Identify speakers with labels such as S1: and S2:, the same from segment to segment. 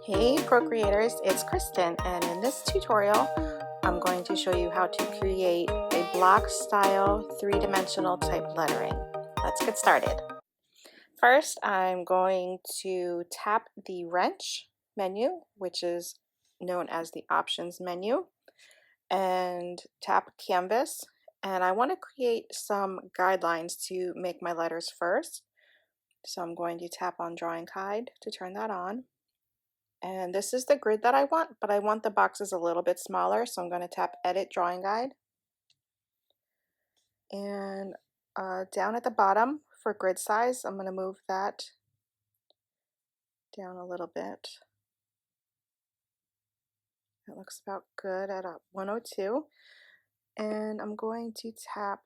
S1: Hey Procreators, it's Kristen, and in this tutorial I'm going to show you how to create a block style three-dimensional type lettering. Let's get started. First, I'm going to tap the wrench menu, which is known as the options menu, and tap canvas, and I want to create some guidelines to make my letters first. So I'm going to tap on drawing guide to turn that on. And this is the grid that I want, but I want the boxes a little bit smaller, so I'm going to tap Edit Drawing Guide. And down at the bottom for grid size, I'm going to move that down a little bit. That looks about good at 102. And I'm going to tap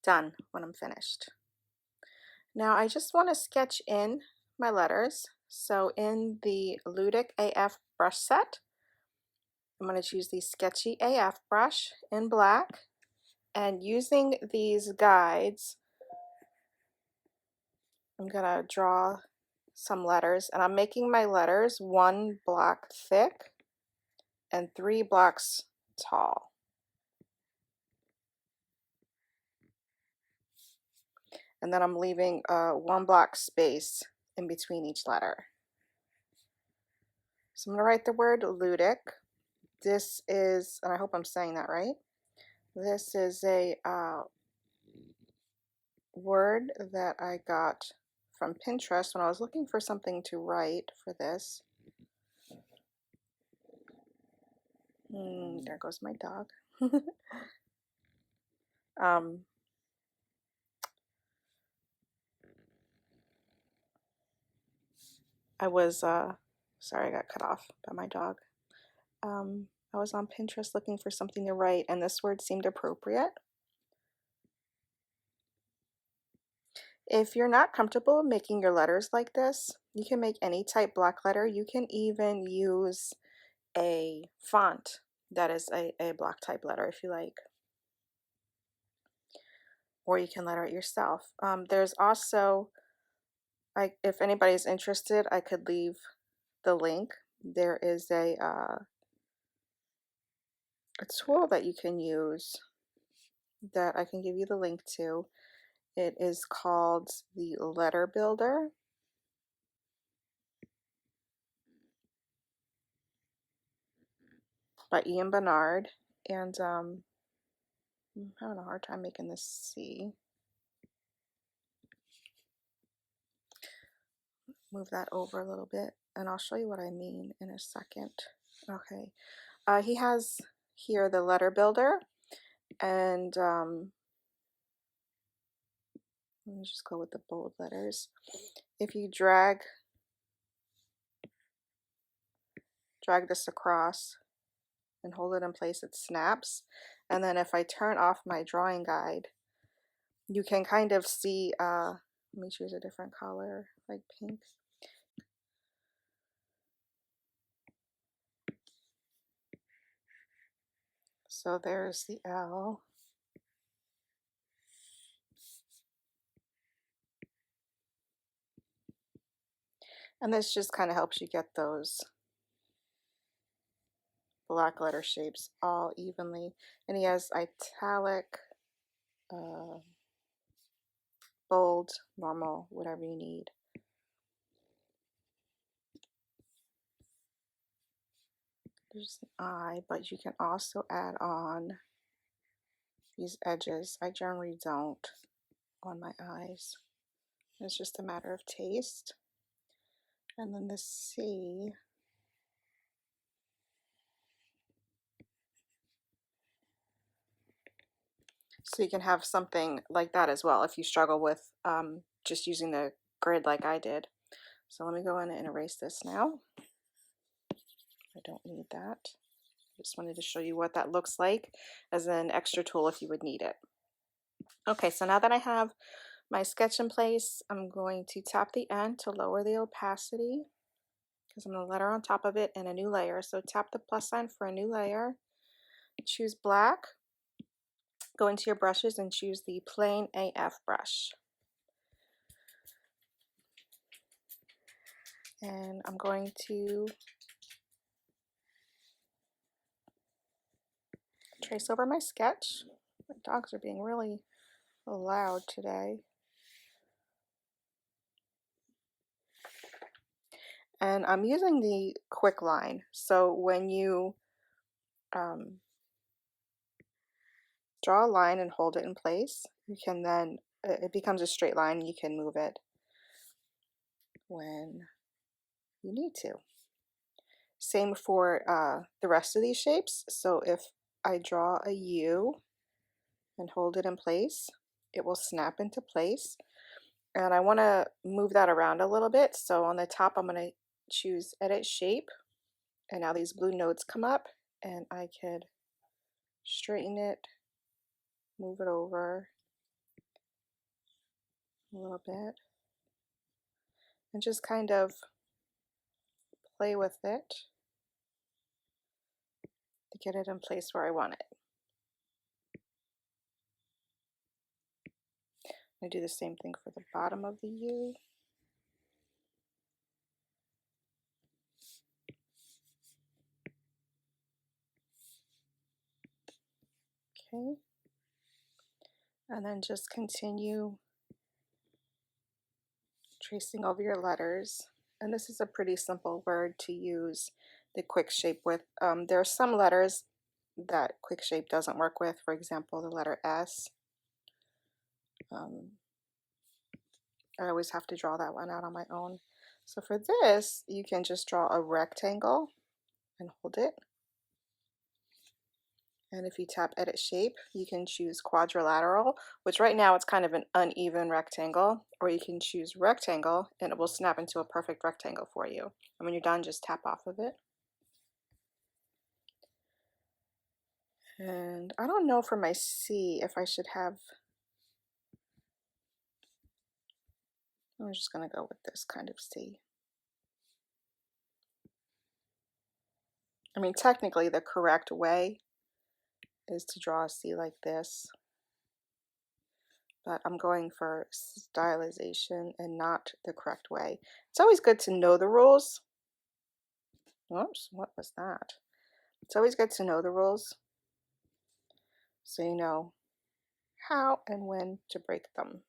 S1: Done when I'm finished. Now I just want to sketch in my letters. So in the Ludic AF brush set, I'm going to choose the Sketchy AF brush in black. And using these guides, I'm going to draw some letters, and I'm making my letters 1 block thick and 3 blocks tall. And then I'm leaving 1 block space in between each letter. So I'm going to write the word ludic. This is, and I hope I'm saying that right, this is a word that I got from Pinterest when I was looking for something to write for this. There goes my dog. I was sorry, I got cut off by my dog. I was on Pinterest looking for something to write, and this word seemed appropriate. If you're not comfortable making your letters like this, you can make any type block letter. You can even use a font that is a block type letter if you like. Or you can letter it yourself. There's also, if anybody's interested, I could leave the link. There is a tool that you can use that I can give you the link to. It is called the Letter Builder. By Ian Bernard, and I'm having a hard time making this see. Move that over a little bit, and I'll show you what I mean in a second. Okay, he has here the Letter Builder, and let me just go with the bold letters. If you drag this across and hold it in place, it snaps. And then if I turn off my drawing guide, you can kind of see, let me choose a different color, like pink. So there's the L. And this just kind of helps you get those black letter shapes all evenly. And he has italic, bold, normal, whatever you need. There's an eye, but you can also add on these edges. I generally don't on my eyes. It's just a matter of taste. And then the C. So you can have something like that as well if you struggle with just using the grid like I did. So let me go in and erase this now. I don't need that. I just wanted to show you what that looks like as an extra tool if you would need it. Okay, so now that I have my sketch in place, I'm going to tap the end to lower the opacity because I'm going to letter on top of it in a new layer. So tap the plus sign for a new layer, choose black, go into your brushes and choose the plain AF brush. And I'm going to trace over my sketch. My dogs are being really loud today. And I'm using the quick line. So when you draw a line and hold it in place, you can then, it becomes a straight line and you can move it when you need to. Same for the rest of these shapes. So if I draw a U and hold it in place, it will snap into place. And I want to move that around a little bit. So on the top, I'm going to choose Edit Shape. And now these blue nodes come up and I could straighten it, move it over a little bit, and just kind of play with it to get it in place where I want it. I do the same thing for the bottom of the U. Okay. And then just continue tracing over your letters. And this is a pretty simple word to use the quick shape with. There are some letters that quick shape doesn't work with. For example, the letter S. I always have to draw that one out on my own. So for this, you can just draw a rectangle and hold it. And if you tap Edit Shape, you can choose Quadrilateral, which right now it's kind of an uneven rectangle, or you can choose Rectangle and it will snap into a perfect rectangle for you. And when you're done, just tap off of it. And I don't know for my C if I should have, I'm just going to go with this kind of C. I mean, technically the correct way is to draw a C like this, but I'm going for stylization and not the correct way. It's always good to know the rules. Whoops, what was that? It's always good to know the rules so you know how and when to break them.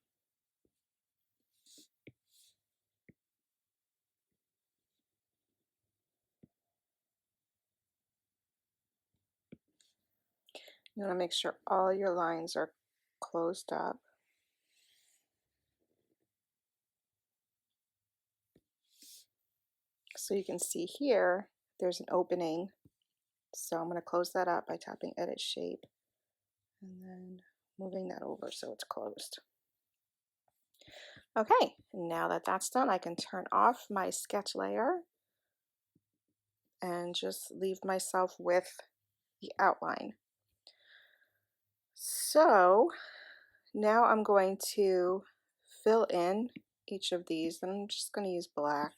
S1: You want to make sure all your lines are closed up. So you can see here, there's an opening. So I'm going to close that up by tapping Edit Shape and then moving that over so it's closed. Okay, now that that's done, I can turn off my sketch layer and just leave myself with the outline. So now I'm going to fill in each of these, and I'm just going to use black.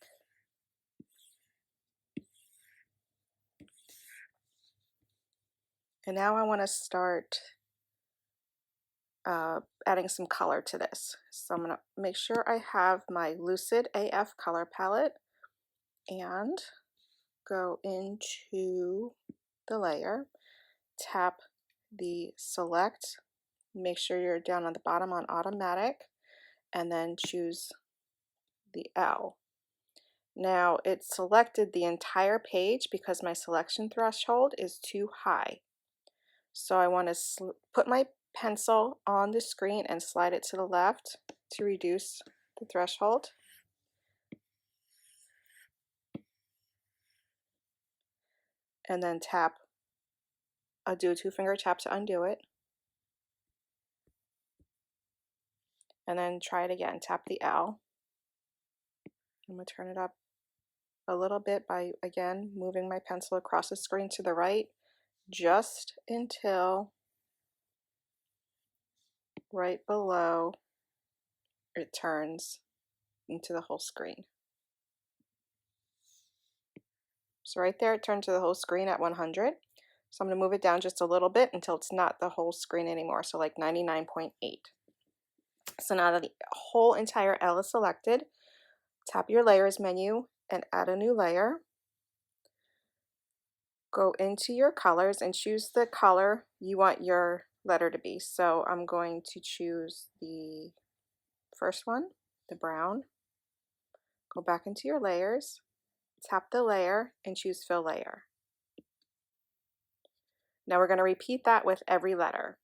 S1: And now I want to start adding some color to this. So I'm going to make sure I have my Lucid AF color palette and go into the layer, tap the select, make sure you're down on the bottom on automatic, and then choose the L. Now it selected the entire page because my selection threshold is too high. So I want to put my pencil on the screen and slide it to the left to reduce the threshold. And then do a two-finger tap to undo it. And then try it again, tap the L. I'm going to turn it up a little bit by, again, moving my pencil across the screen to the right, just until right below it turns into the whole screen. So right there, it turned to the whole screen at 100. So I'm going to move it down just a little bit until it's not the whole screen anymore, so like 99.8. So now that the whole entire L is selected, tap your layers menu and add a new layer. Go into your colors and choose the color you want your letter to be. So I'm going to choose the first one, the brown. Go back into your layers, tap the layer, and choose fill layer. Now we're going to repeat that with every letter.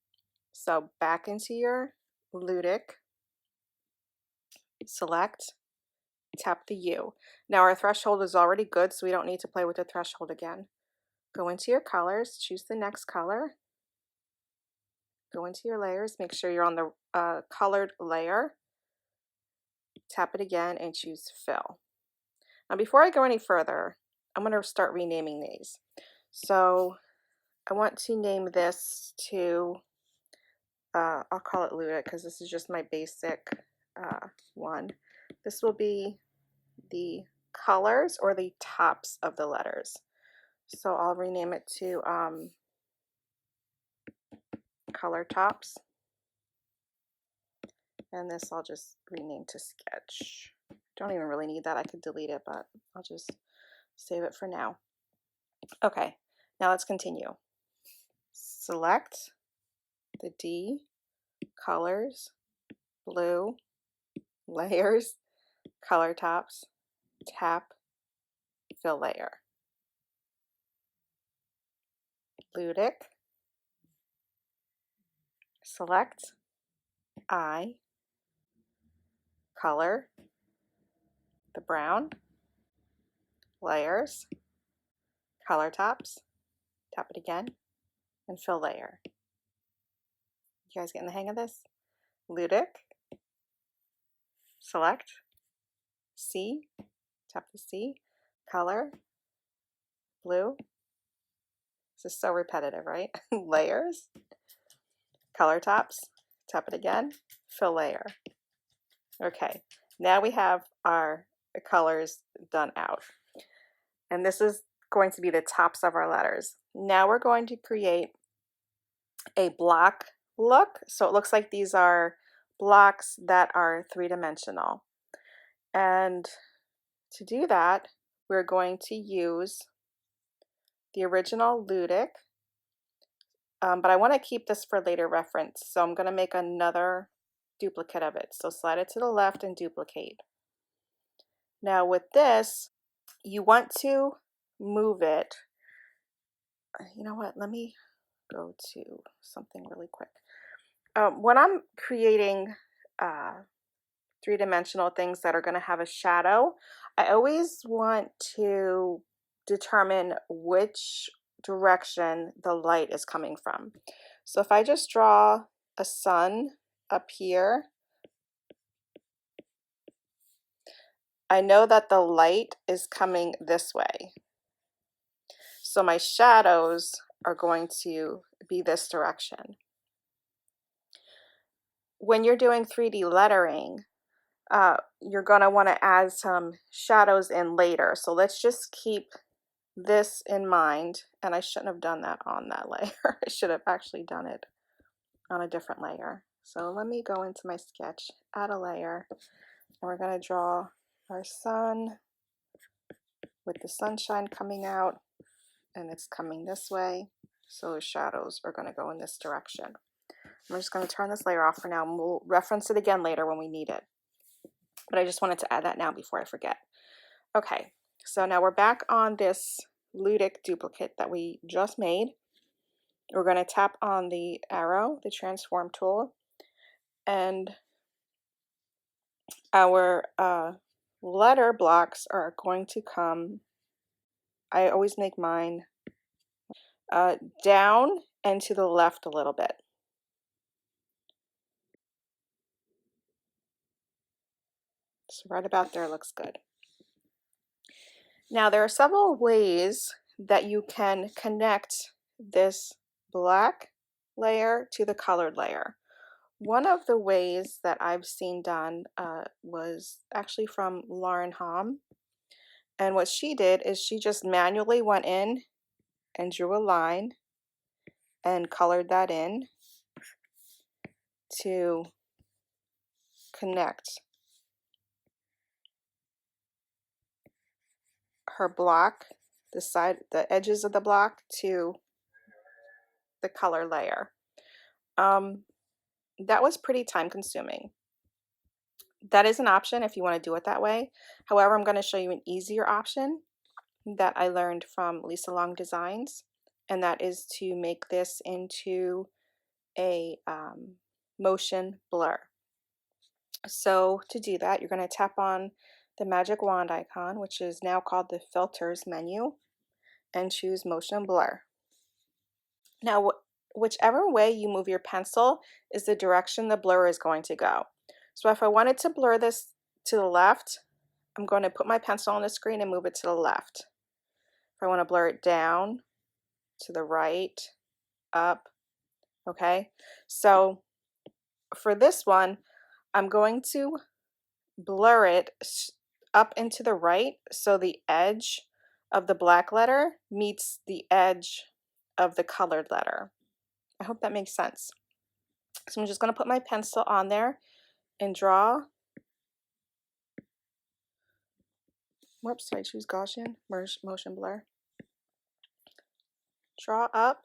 S1: So back into your Ludic, select, tap the U. Now our threshold is already good, so we don't need to play with the threshold again. Go into your colors, choose the next color, go into your layers, make sure you're on the colored layer, tap it again and choose fill. Now before I go any further, I'm going to start renaming these. So I want to name this to, I'll call it Ludic because this is just my basic one. This will be the colors or the tops of the letters. So I'll rename it to color tops. And this I'll just rename to sketch. Don't even really need that. I could delete it, but I'll just save it for now. Okay, now let's continue. Select the D, colors, blue, layers, color tops, tap, fill layer. Ludic, select I, color, the brown, layers, color tops, tap it again, and fill layer. You guys getting the hang of this? Ludic, select C, tap the C, color, blue. This is so repetitive, right? Layers, color tops, tap it again, fill layer. Okay, now we have our colors done out. And this is going to be the tops of our letters. Now we're going to create a block look. So it looks like these are blocks that are three-dimensional. And to do that, we're going to use the original Ludic, but I want to keep this for later reference. So I'm going to make another duplicate of it. So slide it to the left and duplicate. Now with this, you want to move it. You know what? Let me go to something really quick. When I'm creating three-dimensional things that are going to have a shadow, I always want to determine which direction the light is coming from. So if I just draw a sun up here, I know that the light is coming this way. So my shadows are going to be this direction. When you're doing 3D lettering, you're going to want to add some shadows in later. So let's just keep this in mind. And I shouldn't have done that on that layer. I should have actually done it on a different layer. So let me go into my sketch, add a layer, and we're going to draw our sun with the sunshine coming out, and it's coming this way. So the shadows are going to go in this direction. I'm just going to turn this layer off for now, and we'll reference it again later when we need it. But I just wanted to add that now before I forget. Okay, so now we're back on this Ludic duplicate that we just made. We're going to tap on the arrow, the transform tool, and our letter blocks are going to come, I always make mine down and to the left a little bit. So right about there looks good. Now there are several ways that you can connect this black layer to the colored layer. One of the ways that I've seen done was actually from Lauren Hom. And what she did is she just manually went in and drew a line and colored that in to connect her block, the edges of the block to the color layer. That was pretty time consuming. That is an option if you want to do it that way. However, I'm going to show you an easier option that I learned from Lisa Long Designs, and that is to make this into a motion blur. So to do that, you're going to tap on the magic wand icon, which is now called the filters menu, and choose motion blur. Now, whichever way you move your pencil is the direction the blur is going to go. So if I wanted to blur this to the left, I'm going to put my pencil on the screen and move it to the left. If I want to blur it down, to the right, up, okay? So for this one, I'm going to blur it up into the right so the edge of the black letter meets the edge of the colored letter. I hope that makes sense. So I'm just going to put my pencil on there and draw. Whoops, I choose Gaussian, motion blur. Draw up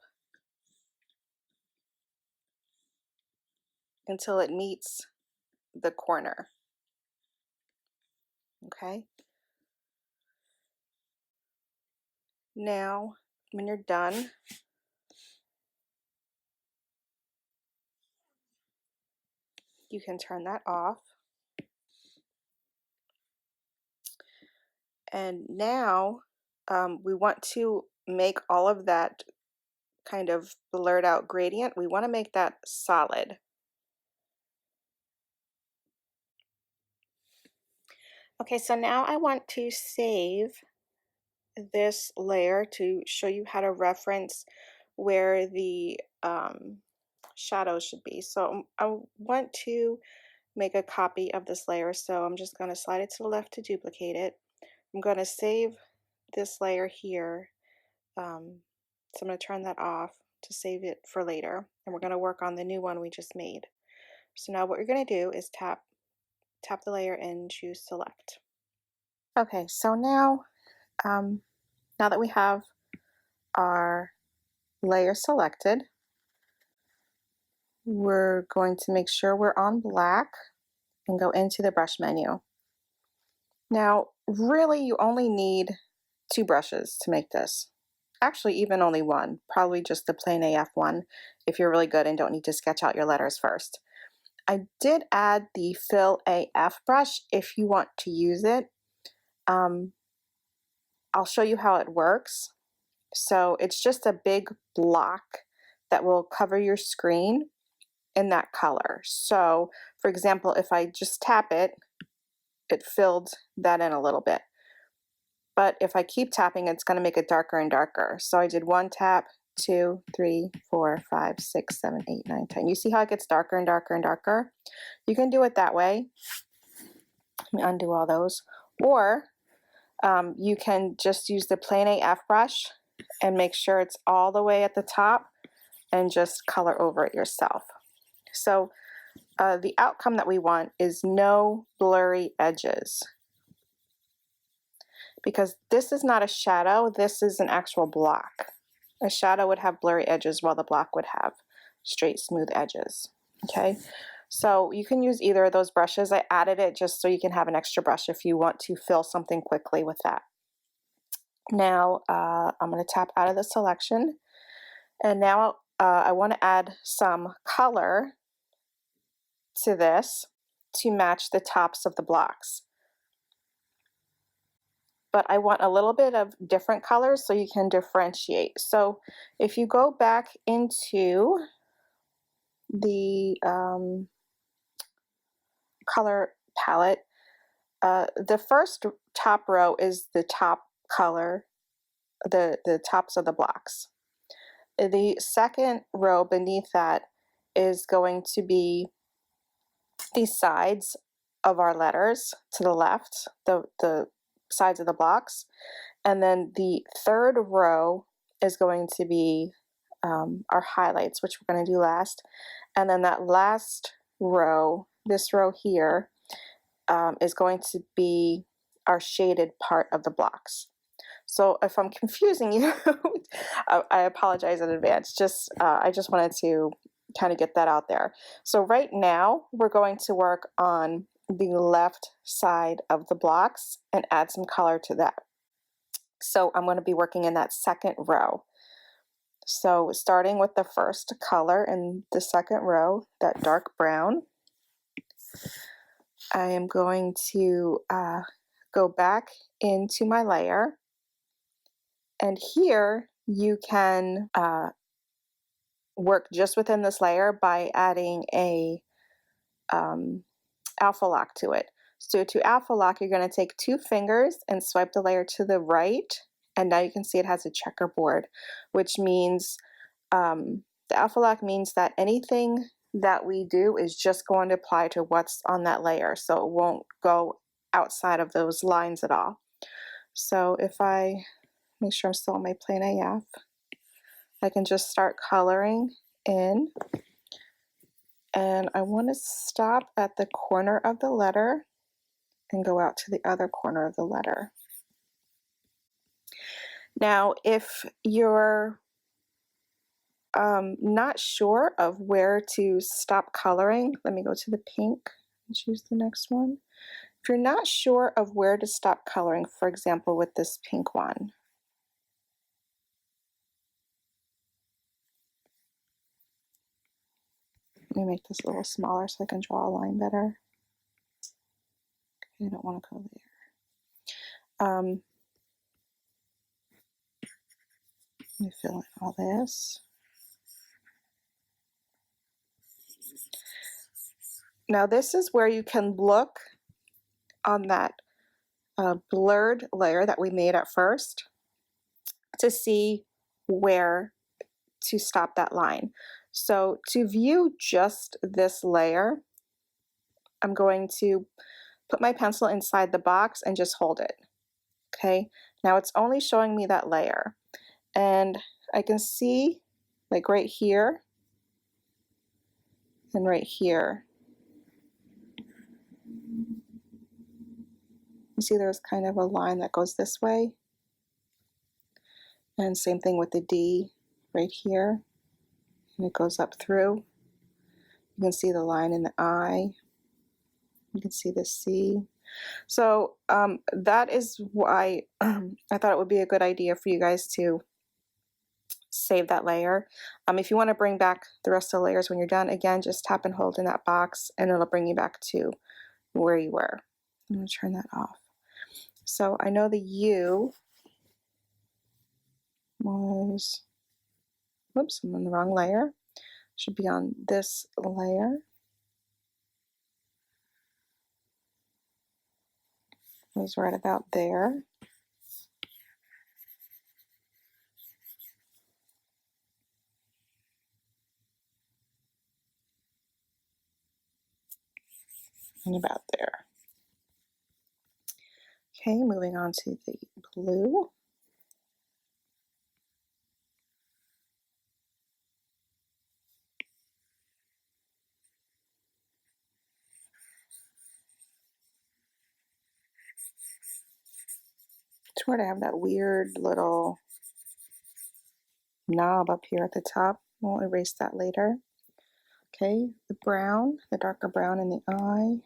S1: until it meets the corner. Okay. Now, when you're done, you can turn that off. And now we want to make all of that kind of blurred out gradient. We want to make that solid. Okay, so now I want to save this layer to show you how to reference where the shadows should be. So I want to make a copy of this layer, so I'm just going to slide it to the left to duplicate it. I'm going to save this layer here, so I'm going to turn that off to save it for later, and we're going to work on the new one we just made. So now what you're going to do is tap the layer and choose select. Okay, so now now that we have our layer selected, we're going to make sure we're on black and go into the brush menu. Now, really, you only need 2 brushes to make this. Actually, even only one, probably just the plain AF one if you're really good and don't need to sketch out your letters first. I did add the Fill AF brush if you want to use it. I'll show you how it works. So it's just a big block that will cover your screen in that color. So for example, if I just tap it, it filled that in a little bit. But if I keep tapping, it's going to make it darker and darker. So I did 1 tap, 2, 3, 4, 5, 6, 7, 8, 9, 10. You see how it gets darker and darker and darker? You can do it that way. Let me undo all those. Or you can just use the plain AF brush and make sure it's all the way at the top and just color over it yourself. So the outcome that we want is no blurry edges, because this is not a shadow, this is an actual block. A shadow would have blurry edges while the block would have straight, smooth edges. Okay, so you can use either of those brushes. I added it just so you can have an extra brush if you want to fill something quickly with that. Now I'm going to tap out of the selection, and now I want to add some color to this to match the tops of the blocks. But I want a little bit of different colors so you can differentiate. So if you go back into the color palette, the first top row is the top color, the tops of the blocks. The second row beneath that is going to be the sides of our letters to the left, the sides of the blocks. And then the third row is going to be our highlights, which we're going to do last. And then that last row, this row here, is going to be our shaded part of the blocks. So if I'm confusing you, I apologize in advance. I just wanted to kind of get that out there. So right now we're going to work on the left side of the blocks and add some color to that. So I'm going to be working in that second row. So starting with the first color in the second row, that dark brown, I am going to go back into my layer, and here you can work just within this layer by adding a alpha lock to it. So to alpha lock, you're going to take 2 fingers and swipe the layer to the right, and now you can see it has a checkerboard, which means the alpha lock means that anything that we do is just going to apply to what's on that layer, so it won't go outside of those lines at all. So if I make sure I'm still on my plain AF, I can just start coloring in, and I want to stop at the corner of the letter and go out to the other corner of the letter. Now if you're not sure of where to stop coloring, let me go to the pink and choose the next one. If you're not sure of where to stop coloring, for example with this pink one, let me make this a little smaller so I can draw a line better. Okay, I don't want to go there. Let me fill in all this. Now this is where you can look on that blurred layer that we made at first to see where to stop that line. So to view just this layer, I'm going to put my pencil inside the box and just hold it. Okay, now it's only showing me that layer, and I can see like right here and right here. You see there's kind of a line that goes this way, and same thing with the D right here, and it goes up through. You can see the line in the I, you can see the C. So that is why I thought it would be a good idea for you guys to save that layer. If you want to bring back the rest of the layers when you're done, again, just tap and hold in that box and it'll bring you back to where you were. I'm going to turn that off. So I know the U was, whoops, I'm on the wrong layer. Should be on this layer. It was right about there. And about there. Okay, moving on to the blue. It's where I have that weird little knob up here at the top. We'll erase that later. Okay, the brown, the darker brown in the eye.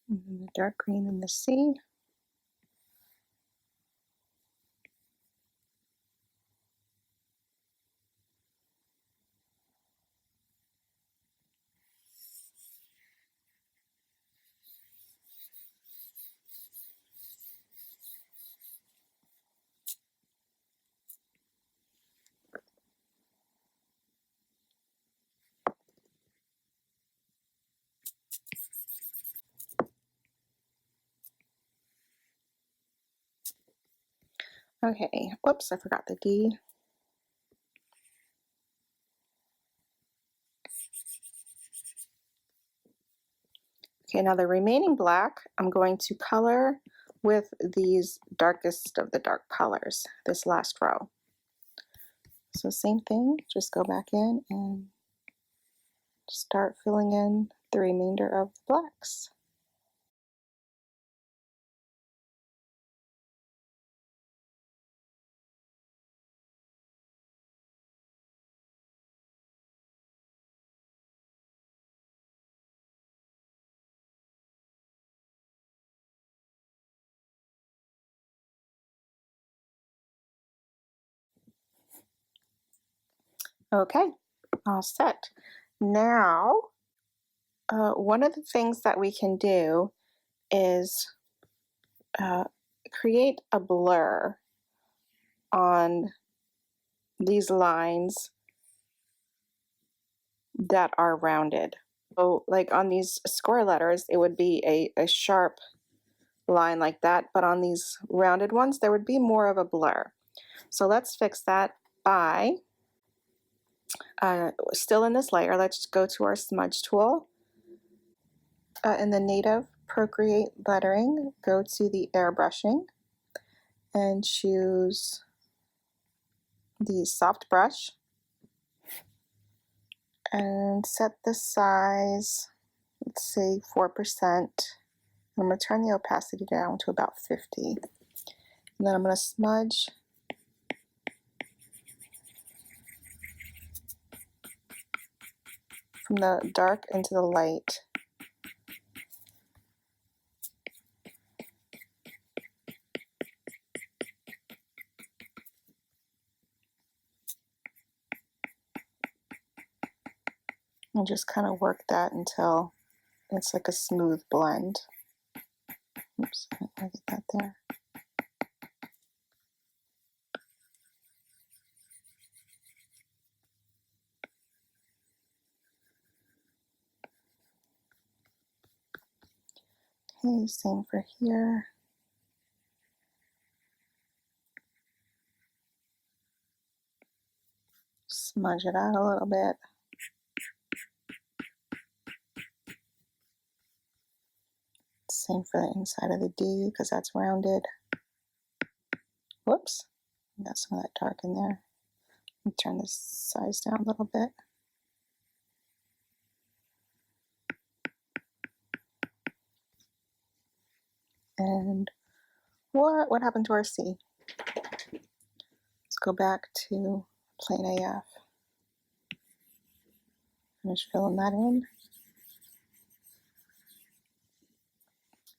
S1: And then the dark green in the C. Okay, whoops, I forgot the D. Okay, now the remaining black, I'm going to color with these darkest of the dark colors, this last row. So same thing, just go back in and start filling in the remainder of the blacks. Okay, all set. Now, one of the things that we can do is create a blur on these lines that are rounded. So like on these square letters, it would be a sharp line like that, but on these rounded ones, there would be more of a blur. So let's fix that by, still in this layer, let's go to our smudge tool. In the native Procreate lettering, go to the airbrushing and choose the soft brush and set the size, let's say 4%. I'm going to turn the opacity down to about 50. And then I'm going to smudge from the dark into the light. And just kind of work that until it's like a smooth blend. Oops, I get that there. Okay, same for here. Smudge it out a little bit. Same for the inside of the D because that's rounded. Whoops, got some of that dark in there. Let me turn this size down a little bit. And what happened to our C? Let's go back to plain AF. Finish filling that in.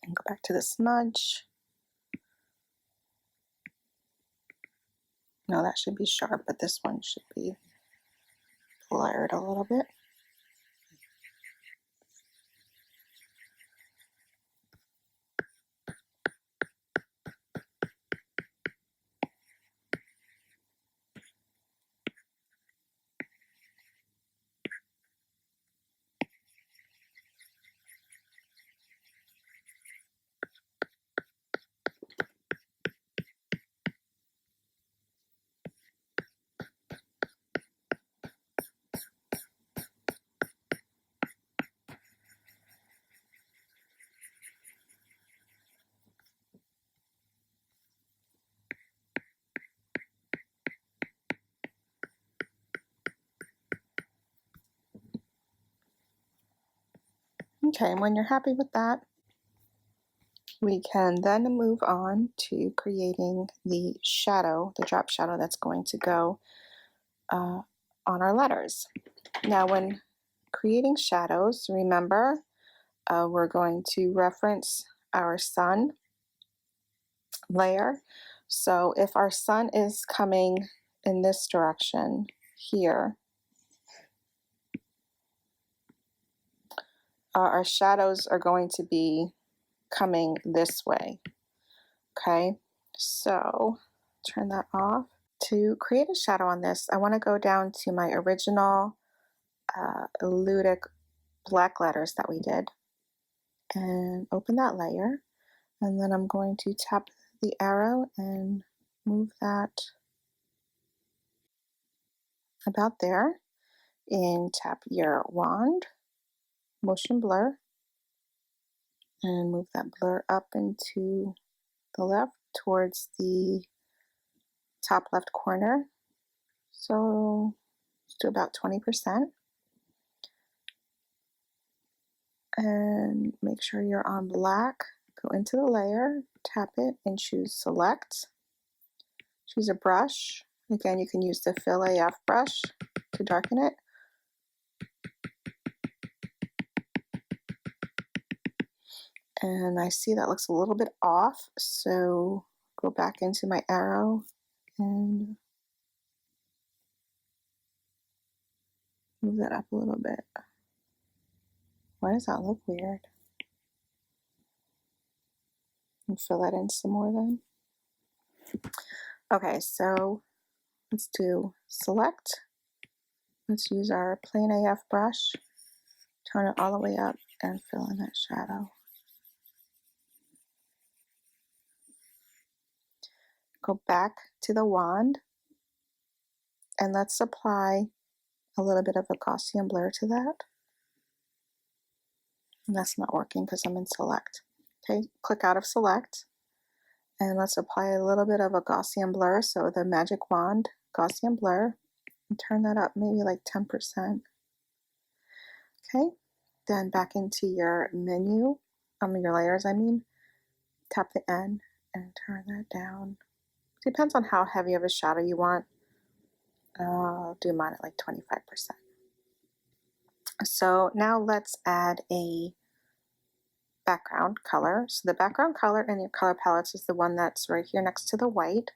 S1: And go back to the smudge. No, that should be sharp, but this one should be blurred a little bit. Okay, and when you're happy with that, we can then move on to creating the shadow, the drop shadow that's going to go on our letters. Now, when creating shadows, remember we're going to reference our sun layer. So if our sun is coming in this direction here, our shadows are going to be coming this way. Okay, so turn that off. To create a shadow on this, I want to go down to my original Ludic black letters that we did and open that layer, and then I'm going to tap the arrow and move that about there, and tap your wand, motion blur, and move that blur up into the left towards the top left corner. So let's do about 20%. And make sure you're on black. Go into the layer, tap it, and choose select. Choose a brush. Again, you can use the Fill AF brush to darken it. And I see that looks a little bit off, so go back into my arrow and move that up a little bit. Why does that look weird? And fill that in some more then. Okay, so let's do select. Let's use our plain AF brush, turn it all the way up and fill in that shadow. Go back to the wand and let's apply a little bit of a Gaussian blur to that. And that's not working because I'm in select. Okay, click out of select and let's apply a little bit of a Gaussian blur. So the magic wand, Gaussian blur, and turn that up maybe like 10%. Okay, then back into your menu, your layers I mean, tap the N and turn that down. Depends on how heavy of a shadow you want. I'll do mine at like 25%. So now let's add a background color. So the background color in your color palettes is the one that's right here next to the white.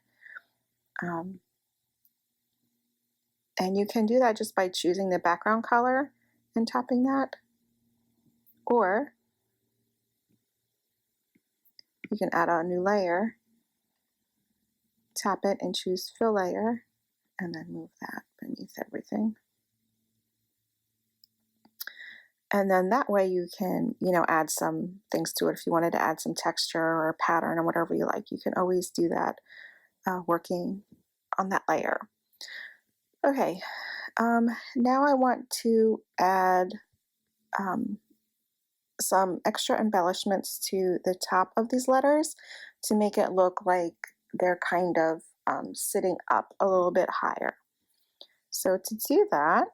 S1: And you can do that just by choosing the background color and tapping that. Or you can add a new layer, tap it and choose fill layer, and then move that beneath everything. And then that way you can, add some things to it. If you wanted to add some texture or pattern or whatever you like, you can always do that working on that layer. Okay, now I want to add some extra embellishments to the top of these letters to make it look like they're kind of sitting up a little bit higher. So to do that,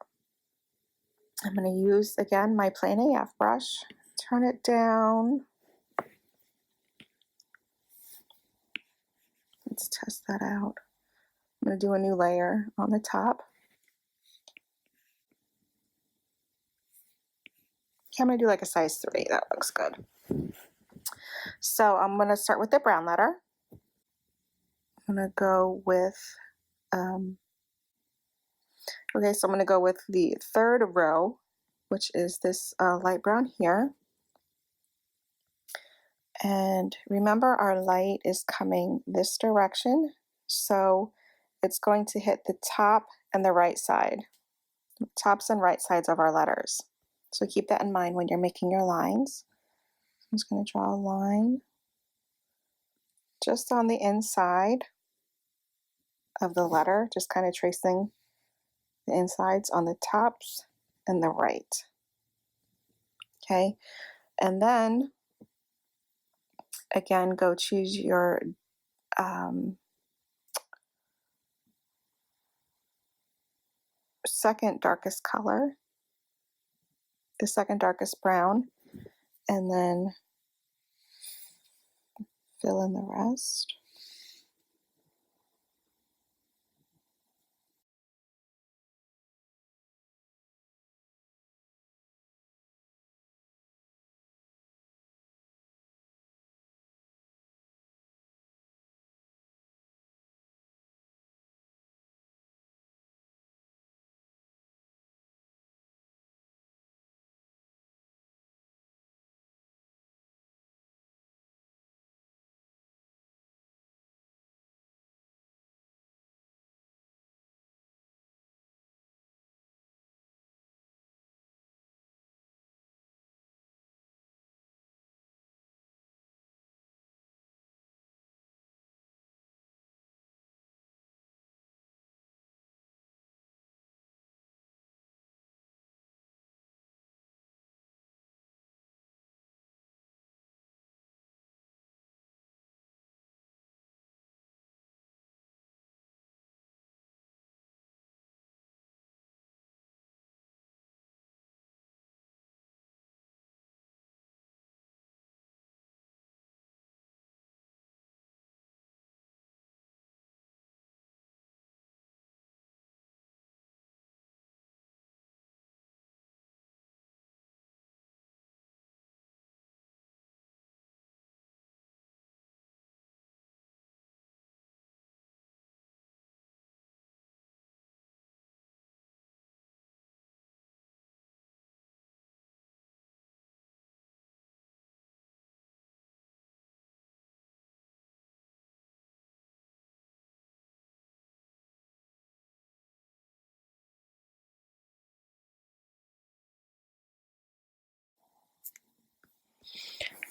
S1: I'm going to use, again, my plain AF brush, turn it down. Let's test that out. I'm going to do a new layer on the top. Okay, I'm going to do like a size 3. That looks good. So I'm going to start with the brown letter. I'm going to go with, okay, so I'm going to go with the third row, which is this light brown here. And remember, our light is coming this direction, so it's going to hit the top and the right side, tops and right sides of our letters. So keep that in mind when you're making your lines. I'm just going to draw a line just on the inside of the letter, just kind of tracing the insides on the tops and the right. Okay, and then again, go choose your second darkest color, the second darkest brown, and then fill in the rest.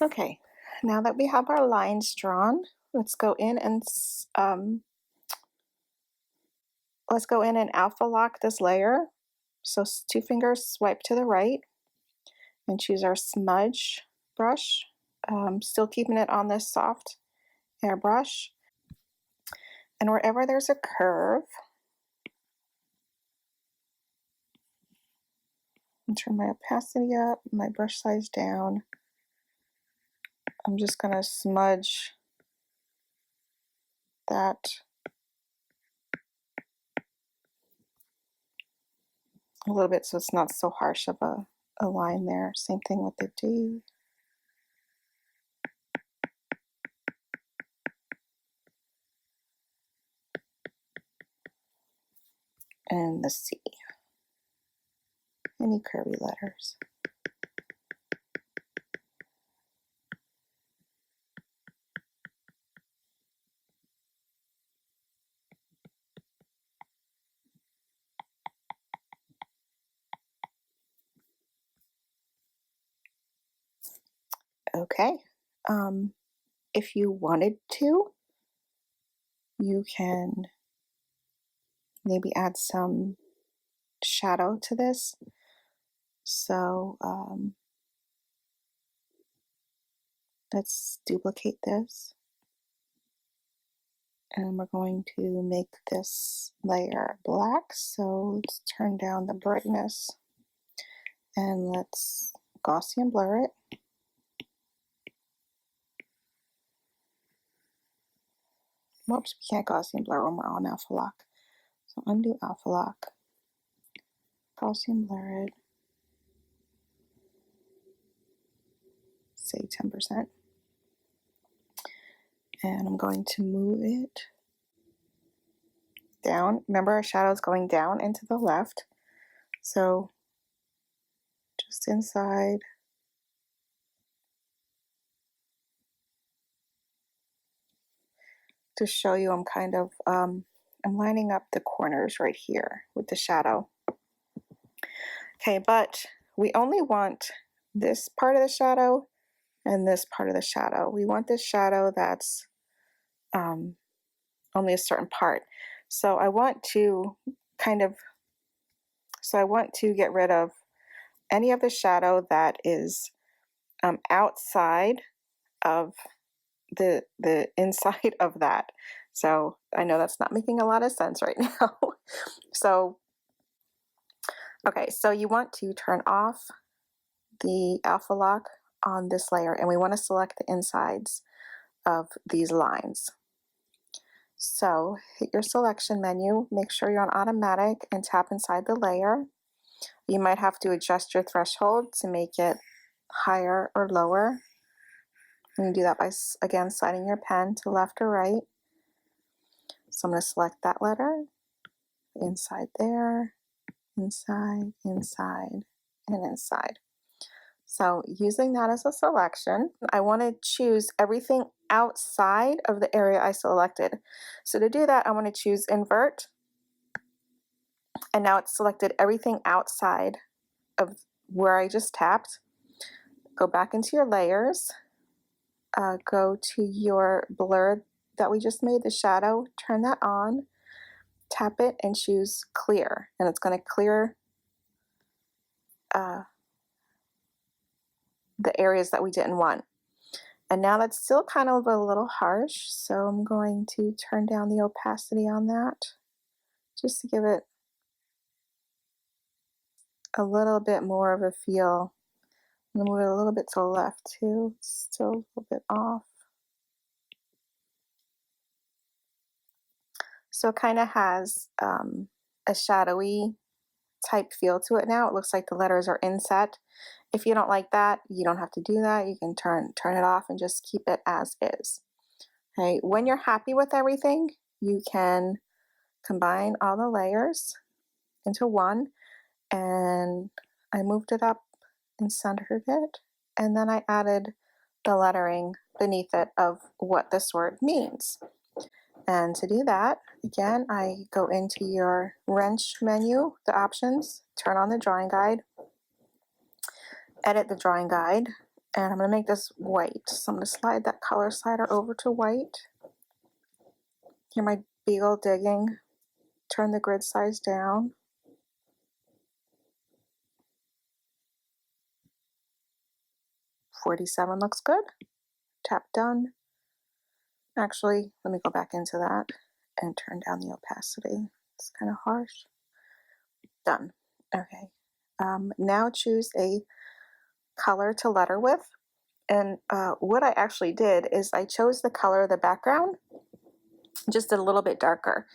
S1: Okay, now that we have our lines drawn, let's go in and alpha lock this layer. So 2 fingers swipe to the right and choose our smudge brush, still keeping it on this soft airbrush. And wherever there's a curve, and turn my opacity up, my brush size down. I'm just going to smudge that a little bit so it's not so harsh of a line there. Same thing with the D. And the C. Any curvy letters. Okay. If you wanted to, you can maybe add some shadow to this. So let's duplicate this. And we're going to make this layer black. So let's turn down the brightness and let's Gaussian blur it. Whoops, we can't Gaussian blur when we're on alpha lock. So undo alpha lock, Gaussian blur it, say 10%. And I'm going to move it down. Remember, our shadow is going down and to the left. So just inside. To show you, I'm kind of, I'm lining up the corners right here with the shadow. Okay, but we only want this part of the shadow and this part of the shadow. We want this shadow that's only a certain part. So I want to get rid of any of the shadow that is outside of the inside of that. So I know that's not making a lot of sense right now. So, okay, so you want to turn off the alpha lock on this layer, and we want to select the insides of these lines. So hit your selection menu, make sure you're on automatic and tap inside the layer. You might have to adjust your threshold to make it higher or lower. You can do that by, again, sliding your pen to left or right. So I'm going to select that letter, inside there, inside, inside, and inside. So using that as a selection, I want to choose everything outside of the area I selected. So to do that, I want to choose invert. And now it's selected everything outside of where I just tapped. Go back into your layers, go to your blur that we just made, the shadow, turn that on, tap it and choose clear. And it's going to clear the areas that we didn't want. And now that's still kind of a little harsh, so I'm going to turn down the opacity on that just to give it a little bit more of a feel. I'm going to move it a little bit to the left too, it's still a little bit off. So it kind of has a shadowy type feel to it now. It looks like the letters are inset. If you don't like that, you don't have to do that. You can turn it off and just keep it as is. Okay, when you're happy with everything, you can combine all the layers into one, and I moved it up and centered it, and then I added the lettering beneath it of what this word means. And to do that, again, I go into your wrench menu, the options, turn on the drawing guide, edit the drawing guide, And I'm going to make this white. So I'm going to slide that color slider over to white. Hear my beagle digging. Turn the grid size down. .47 looks good. Tap done. Actually, let me go back into that and turn down the opacity. It's kind of harsh. Done. Okay. Now choose a color to letter with. And what I actually did is I chose the color of the background, just a little bit darker.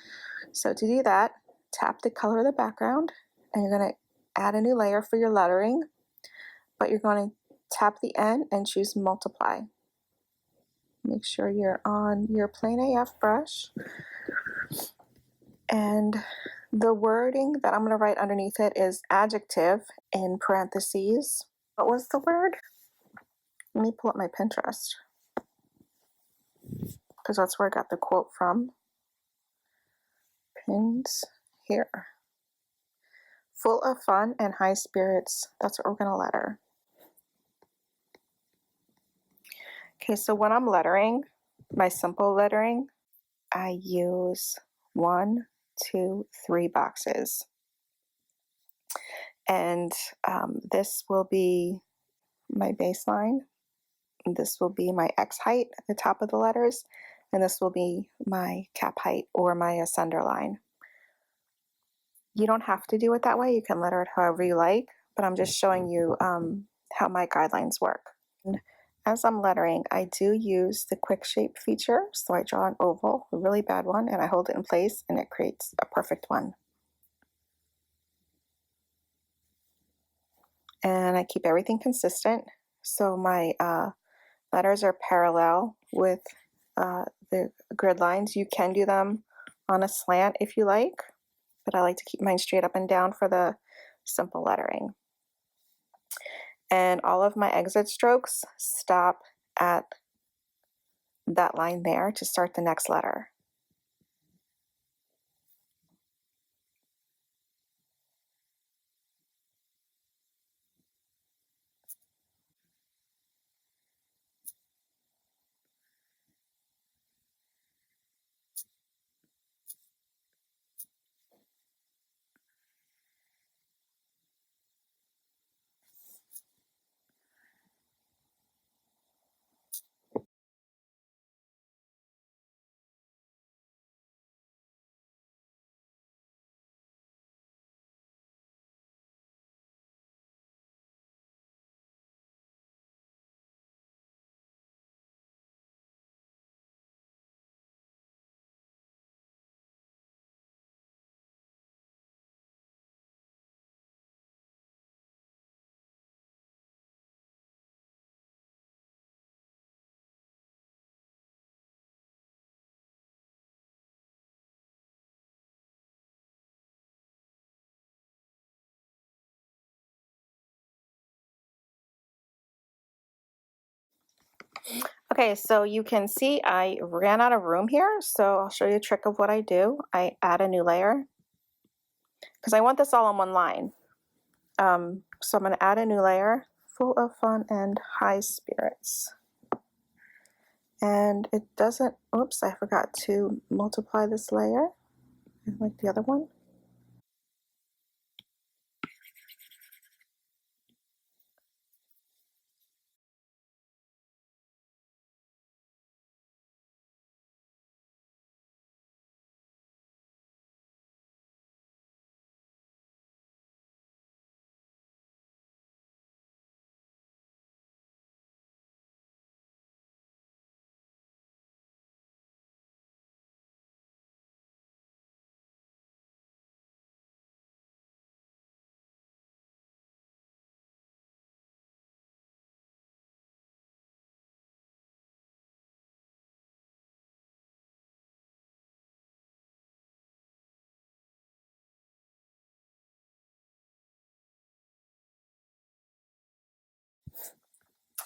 S1: So to do that, tap the color of the background, and you're going to add a new layer for your lettering, but you're going to tap the N and choose multiply. Make sure you're on your plain AF brush. And the wording that I'm going to write underneath it is adjective in parentheses. What was the word? Let me pull up my Pinterest, because that's where I got the quote from. Pins here. Full of fun and high spirits. That's what we're going to letter. Okay, so when I'm lettering, my simple lettering, I use 1, 2, 3 boxes. And this will be my baseline. This will be my X height at the top of the letters. And this will be my cap height or my ascender line. You don't have to do it that way. You can letter it however you like, but I'm just showing you how my guidelines work. And as I'm lettering, I do use the quick shape feature. So I draw an oval, a really bad one, and I hold it in place and it creates a perfect one. And I keep everything consistent. So my letters are parallel with the grid lines. You can do them on a slant if you like, but I like to keep mine straight up and down for the simple lettering. And all of my exit strokes stop at that line there to start the next letter. Okay, so you can see I ran out of room here, so I'll show you a trick of what I do. I add a new layer because I want this all on one line. So I'm going to add a new layer, full of fun and high spirits. And it doesn't, oops, I forgot to multiply this layer like the other one.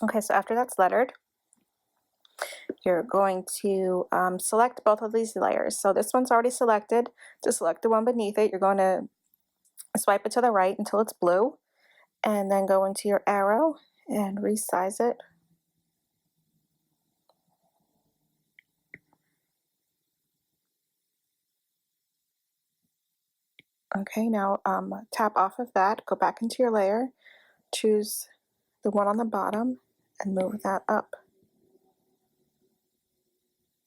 S1: Okay, so after that's lettered, you're going to select both of these layers. So this one's already selected. To select the one beneath it, you're going to swipe it to the right until it's blue, and then go into your arrow and resize it. Okay, now tap off of that, go back into your layer, choose the one on the bottom and move that up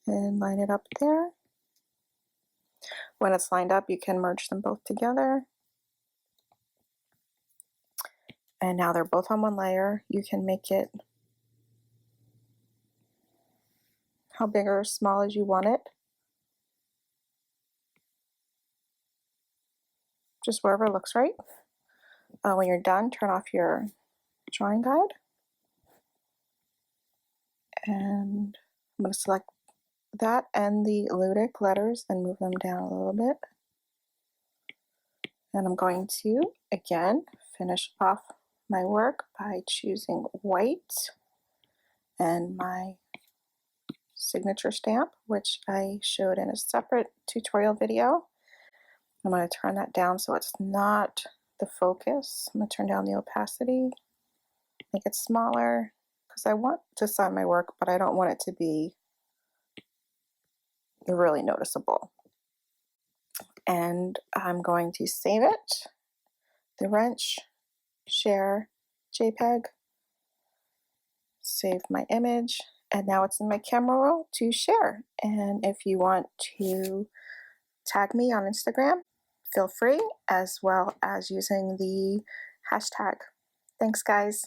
S1: and line it up there. When it's lined up, you can merge them both together. And now they're both on one layer. You can make it how big or small as you want it. Just wherever looks right. When you're done, turn off your drawing guide. And I'm going to select that and the ludic letters and move them down a little bit. And I'm going to, again, finish off my work by choosing white and my signature stamp, which I showed in a separate tutorial video. I'm going to turn that down so it's not the focus. I'm going to turn down the opacity, make it smaller, because I want to sign my work, but I don't want it to be really noticeable. And I'm going to save it, the wrench, share, JPEG, save my image, and now it's in my camera roll to share. And if you want to tag me on Instagram, feel free, as well as using the hashtag. Thanks, guys.